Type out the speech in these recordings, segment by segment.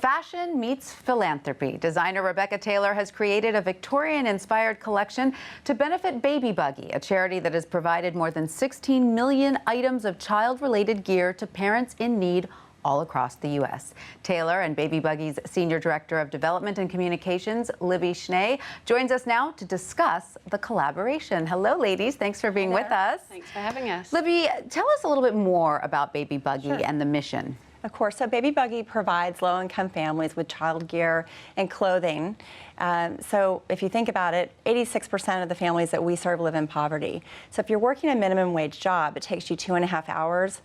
Fashion meets philanthropy. Designer Rebecca Taylor has created a Victorian-inspired collection to benefit Baby Buggy, a charity that has provided more than 16 million items of child-related gear to parents in need all across the U.S. Taylor and Baby Buggy's Senior Director of Development and Communications, Libby Schnee, joins us now to discuss the collaboration. Hello, ladies. Thanks for being with us. Thanks for having us. Libby, tell us a little bit more about Baby Buggy Sure. and the mission. Of course. So Baby Buggy provides low-income families with child gear and clothing. So if you think about it, 86% of the families that we serve live in poverty. So if you're working a minimum wage job, it takes you 2.5 hours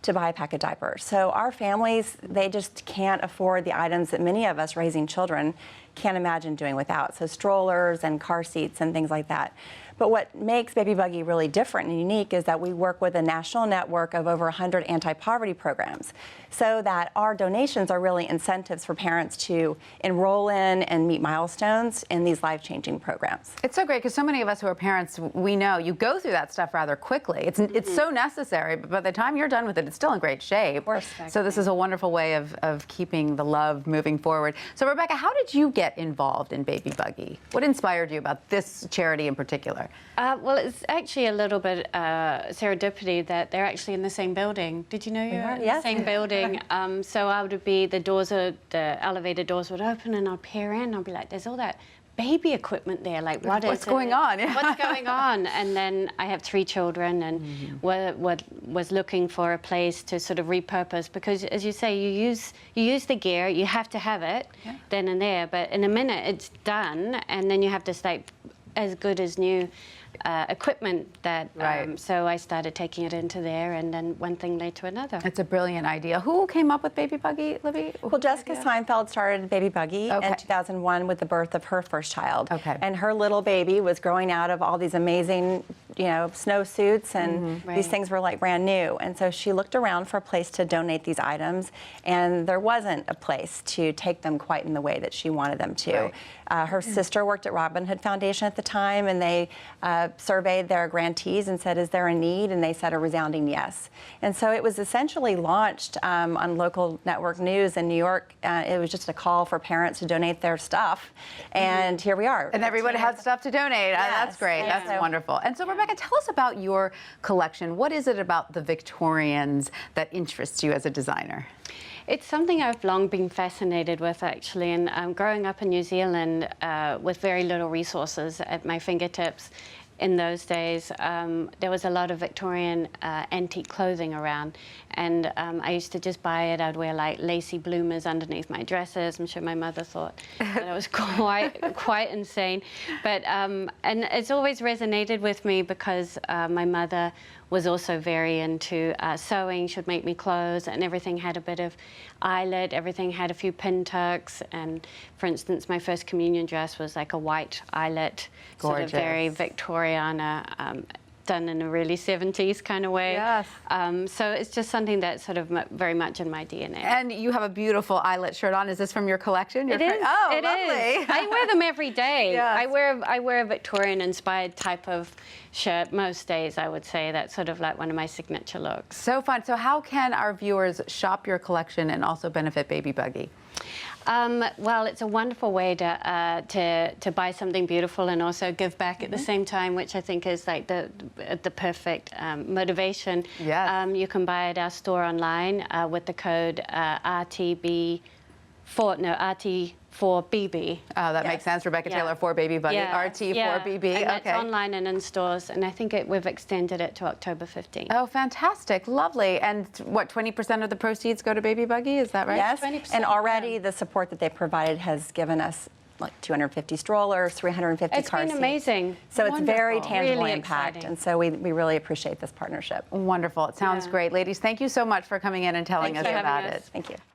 to buy a pack of diapers. So our families, they just can't afford the items that many of us raising children can't imagine doing without. So strollers and car seats and things like that. But what makes Baby Buggy really different and unique is that we work with a national network of over 100 anti-poverty programs, so that our donations are really incentives for parents to enroll in and meet milestones in these life-changing programs. It's so great because so many of us who are parents, we know you go through that stuff rather quickly. It's so necessary, but by the time you're done with it, it's still in great shape. Of course. So this is a wonderful way of keeping the love moving forward. So Rebecca, how did you get involved in Baby Buggy? What inspired you about this charity in particular? Well, it's actually a little bit serendipity that they're actually in the same building. Did you know you were in the same building? So I would be, the elevator doors would open and I'd peer in and I'd be like, there's all that baby equipment there. Like, what's going on? What's going on? And then I have 3 children and was looking for a place to sort of repurpose, because as you say, you use the gear, you have to have it then and there, but in a minute it's done and then you have this like as good as new equipment that, so I started taking it into there, and then one thing led to another. It's a brilliant idea. Who came up with Baby Buggy, Libby? Well, Jessica Seinfeld started Baby Buggy in 2001 with the birth of her first child. And her little baby was growing out of all these amazing, snowsuits, and these things were like brand new. And so she looked around for a place to donate these items, and there wasn't a place to take them quite in the way that she wanted them to. Her sister worked at Robin Hood Foundation at the time, and they surveyed their grantees and said, is there a need? And they said a resounding yes. And so it was essentially launched on local network news in New York. It was just a call for parents to donate their stuff. And here we are. And everybody had stuff to donate. That's great. That's wonderful. And so, Rebecca, tell us about your collection. What is it about the Victorians that interests you as a designer? It's something I've long been fascinated with, actually, and growing up in New Zealand with very little resources at my fingertips in those days, there was a lot of Victorian antique clothing around, and I used to just buy it. I'd wear like lacy bloomers underneath my dresses. I'm sure my mother thought that I was quite insane, but and it's always resonated with me because my mother was also very into sewing. She'd make me clothes, and everything had a bit of eyelet, everything had a few pin tucks, and for instance, my first communion dress was like a white eyelet, sort of very Victoriana, done in a really 70s kind of way. So it's just something that's sort of very much in my DNA. And you have a beautiful eyelet shirt on. Is this from your collection? It is. Oh, it lovely. is. I wear them every day. I wear a Victorian-inspired type of shirt most days, I would say. That's sort of like one of my signature looks. So fun. So how can our viewers shop your collection and also benefit Baby Buggy? Well, it's a wonderful way to buy something beautiful and also give back at the same time, which I think is like the perfect motivation. You can buy at our store online with the code RT4BB. Oh, that makes sense. Rebecca Taylor for Baby Buggy. RT4BB. And that's online and in stores, and I think we've extended it to October 15th. Oh, fantastic. Lovely. And what, 20% of the proceeds go to Baby Buggy? Is that right? Yes. 20%, and already the support that they provided has given us like 250 strollers, 350 car seats. It's been amazing. So it's very tangible really impact, exciting. and so we really appreciate this partnership. Wonderful. It sounds great. Ladies, thank you so much for coming in and telling us about it. Thank you.